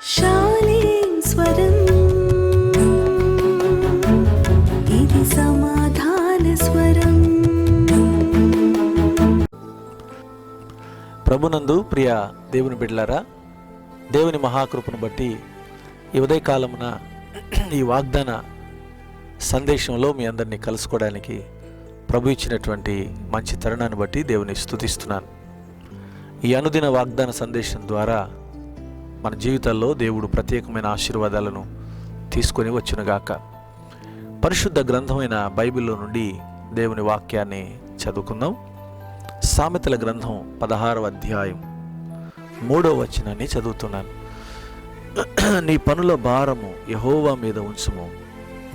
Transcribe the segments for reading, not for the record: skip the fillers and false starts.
శాలేం స్వరం ఇది సమాధాన స్వరం. ప్రభునందు ప్రియ దేవుని బిడ్డలారా, దేవుని మహాకృపను బట్టి ఈ ఉదయకాలమున ఈ వాగ్దాన సందేశంలో మీ అందరినీ కలుసుకోవడానికి ప్రభు ఇచ్చినటువంటి మంచి తరుణాన్ని బట్టి దేవుని స్తుతిస్తున్నాను. ఈ అనుదిన వాగ్దాన సందేశం ద్వారా మన జీవితాల్లో దేవుడు ప్రత్యేకమైన ఆశీర్వాదాలను తీసుకొని వచ్చునుగాక. పరిశుద్ధ గ్రంథమైన బైబిల్లో నుండి దేవుని వాక్యాన్ని చదువుకుందాం. సామెతల గ్రంథం 16వ అధ్యాయం 3వ వచనాన్ని చదువుతున్నాను. నీ పనుల భారము యెహోవా మీద ఉంచుము,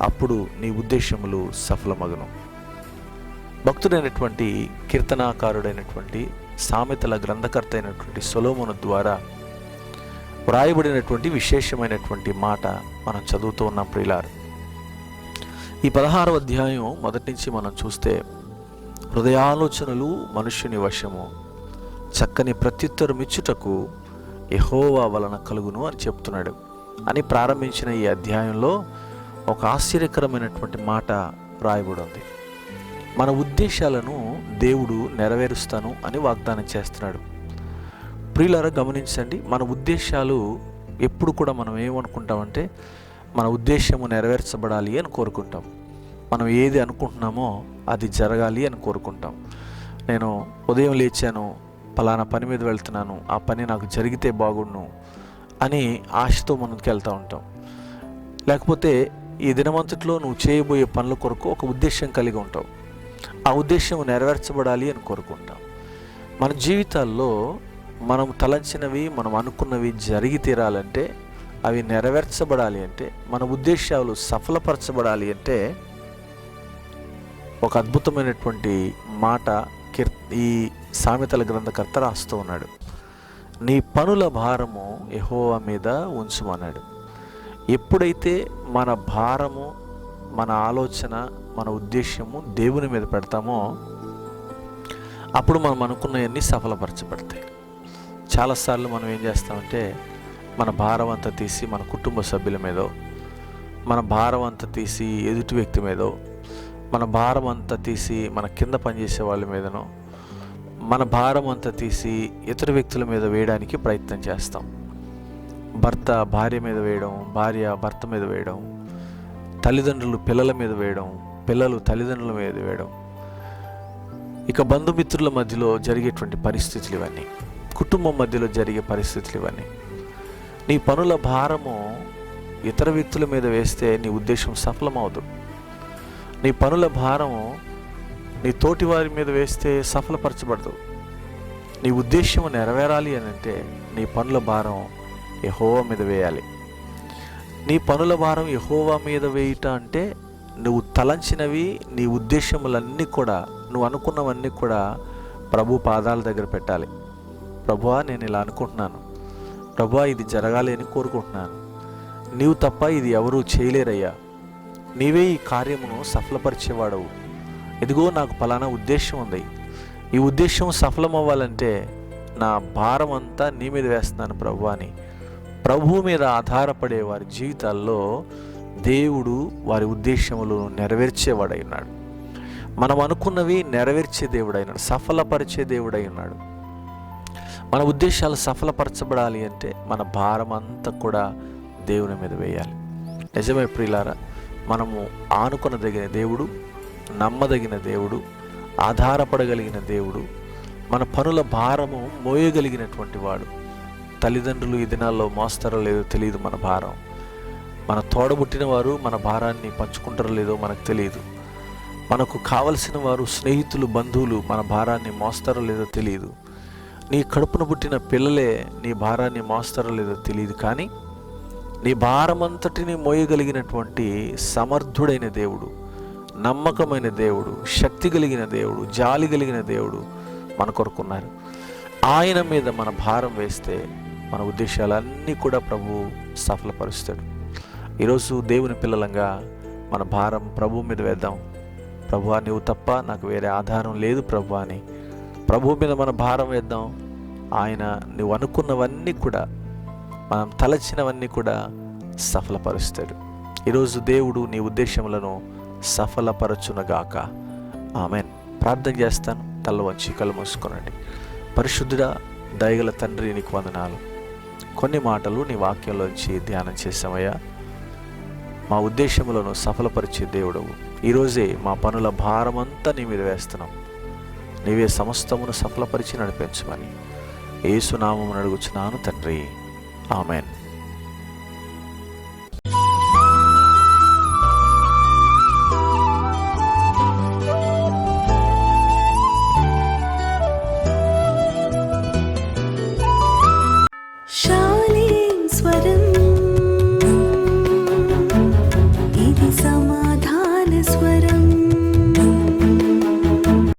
అప్పుడు నీ ఉద్దేశములు సఫలమగును. భక్తుడైనటువంటి కీర్తనాకారుడైనటువంటి సామెతల గ్రంథకర్త అయినటువంటి సొలొమోను ద్వారా వ్రాయబడినటువంటి విశేషమైనటువంటి మాట మనం చదువుతూ ఉన్నాం ప్రియులారు. ఈ 16వ అధ్యాయం మొదటి నుంచి మనం చూస్తే హృదయాలోచనలు మనుష్యుని వశము, చక్కని ప్రత్యుత్తరం ఇచ్చుటకు యెహోవా వలన కలుగును అని చెప్తున్నాడు అని ప్రారంభించిన ఈ అధ్యాయంలో ఒక ఆశ్చర్యకరమైనటువంటి మాట రాయబడి ఉంది. మన ఉద్దేశాలను దేవుడు నెరవేరుస్తాను అని వాగ్దానం చేస్తున్నాడు. ప్రియులారా గమనించండి, మన ఉద్దేశాలు ఎప్పుడు కూడా మనం ఏమనుకుంటామంటే మన ఉద్దేశము నెరవేర్చబడాలి అని కోరుకుంటాం. మనం ఏది అనుకుంటున్నామో అది జరగాలి అని కోరుకుంటాం. నేను ఉదయం లేచాను, పలానా పని మీద వెళ్తున్నాను, ఆ పని నాకు జరిగితే బాగుండు అని ఆశతో మనకి వెళ్తూ ఉంటాం. లేకపోతే ఈ దినమంతట్లో నువ్వు చేయబోయే పనుల కొరకు ఒక ఉద్దేశం కలిగి ఉంటావు. ఆ ఉద్దేశం నెరవేర్చబడాలి అని కోరుకుంటాం. మన జీవితాల్లో మనం తలంచినవి, మనం అనుకున్నవి జరిగి తీరాలంటే, అవి నెరవేర్చబడాలి అంటే, మన ఉద్దేశాలు సఫలపరచబడాలి అంటే ఒక అద్భుతమైనటువంటి మాట ఈ సామెతల గ్రంథకర్త రాస్తూ ఉన్నాడు. నీ పనుల భారము యెహోవా మీద ఉంచుమన్నాడు. ఎప్పుడైతే మన భారము, మన ఆలోచన, మన ఉద్దేశము దేవుని మీద పెడతామో అప్పుడు మనం అనుకున్నవన్నీ సఫలపరచబడతాయి. చాలాసార్లు మనం ఏం చేస్తామంటే మన భారం అంతా తీసి మన కుటుంబ సభ్యుల మీదో, మన భారం అంతా తీసి ఎదుటి వ్యక్తి మీదో, మన భారం అంతా తీసి మన కింద పనిచేసే వాళ్ళ మీదనో, మన భారం అంతా తీసి ఇతర వ్యక్తుల మీద వేయడానికి ప్రయత్నం చేస్తాం. భర్త భార్య మీద వేయడం, భార్య భర్త మీద వేయడం, తల్లిదండ్రులు పిల్లల మీద వేయడం, పిల్లలు తల్లిదండ్రుల మీద వేయడం, ఇక బంధుమిత్రుల మధ్యలో జరిగేటువంటి పరిస్థితులు ఇవన్నీ, కుటుంబం మధ్యలో జరిగే పరిస్థితులు ఇవన్నీ. నీ పనుల భారము ఇతర వ్యక్తుల మీద వేస్తే నీ ఉద్దేశం సఫలమవదు. నీ పనుల భారము నీ తోటి వారి మీద వేస్తే సఫలపరచబడదు. నీ ఉద్దేశం నెరవేరాలి అని అంటే నీ పనుల భారం యెహోవా మీద వేయాలి. నీ పనుల భారం యెహోవా మీద వేయుట అంటే నువ్వు తలంచినవి, నీ ఉద్దేశములన్నీ కూడా, నువ్వు అనుకున్నవన్నీ కూడా ప్రభు పాదాల దగ్గర పెట్టాలి. ప్రభువా, నేను ఇలా అనుకుంటున్నాను, ప్రభువా ఇది జరగాలి అని కోరుకుంటున్నాను, నీవు తప్ప ఇది ఎవరూ చేయలేరయ్యా, నీవే ఈ కార్యమును సఫలపరిచేవాడవు, ఇదిగో నాకు పలానా ఉద్దేశం ఉంది, ఈ ఉద్దేశం సఫలమవ్వాలంటే నా భారం అంతా నీ మీద వేస్తున్నాను ప్రభువా అని ప్రభువు మీద ఆధారపడే వారి జీవితాల్లో దేవుడు వారి ఉద్దేశములు నెరవేర్చేవాడై ఉన్నాడు. మనం అనుకున్నవి నెరవేర్చే దేవుడై ఉన్నాడు, సఫలపరిచే దేవుడై ఉన్నాడు. మన ఉద్దేశాలు సఫలపరచబడాలి అంటే మన భారం అంతా కూడా దేవుని మీద వేయాలి. నిజమే ప్రియులారా, మనము ఆనుకొనదగిన దేవుడు, నమ్మదగిన దేవుడు, ఆధారపడగలిగిన దేవుడు, మన పనుల భారము మోయగలిగినటువంటి వాడు. తల్లిదండ్రులు ఈ దినాల్లో మోస్తారో లేదో తెలియదు మన భారం. మన తోడబుట్టిన వారు మన భారాన్ని పంచుకుంటారో లేదో మనకు తెలియదు. మనకు కావలసిన వారు, స్నేహితులు, బంధువులు మన భారాన్ని మోస్తారో లేదో తెలియదు. నీ కడుపున పుట్టిన పిల్లలే నీ భారాన్ని మోస్తారో లేదో తెలియదు. కానీ నీ భారమంతటిని మోయగలిగినటువంటి సమర్థుడైన దేవుడు, నమ్మకమైన దేవుడు, శక్తి కలిగిన దేవుడు, జాలి కలిగిన దేవుడు మన కొరకున్నారు. ఆయన మీద మన భారం వేస్తే మన ఉద్దేశాలన్నీ కూడా ప్రభువు సఫలపరుస్తాడు. ఈరోజు దేవుని పిల్లలంగా మన భారం ప్రభువు మీద వేద్దాం. ప్రభువా, నీవు తప్ప నాకు వేరే ఆధారం లేదు ప్రభువా అని ప్రభువు మీద మన భారం వేద్దాం. ఆయన నువ్వు అనుకున్నవన్నీ కూడా మనం తలచినవన్నీ కూడా సఫలపరుస్తాడు. ఈరోజు దేవుడు నీ ఉద్దేశములను సఫలపరచునగాక. ఆమెన్. ప్రార్థన చేస్తాను. తల వంచి కళ్ళు మూసుకొనండి. పరిశుద్ధుడా, దయగల తండ్రి, నీకు వందనాలు. కొన్ని మాటలు నీ వాక్యంలోంచి ధ్యానం చేసామయ్యా. మా ఉద్దేశములను సఫలపరిచే దేవుడవు. ఈరోజే మా పనుల భారమంతా నీ మీద వేస్తున్నాం. నీవే సమస్తమును సఫలపరిచి నడిపించమని యేసు నామమున అడుగుచున్నాను తండ్రి. ఆమెన్.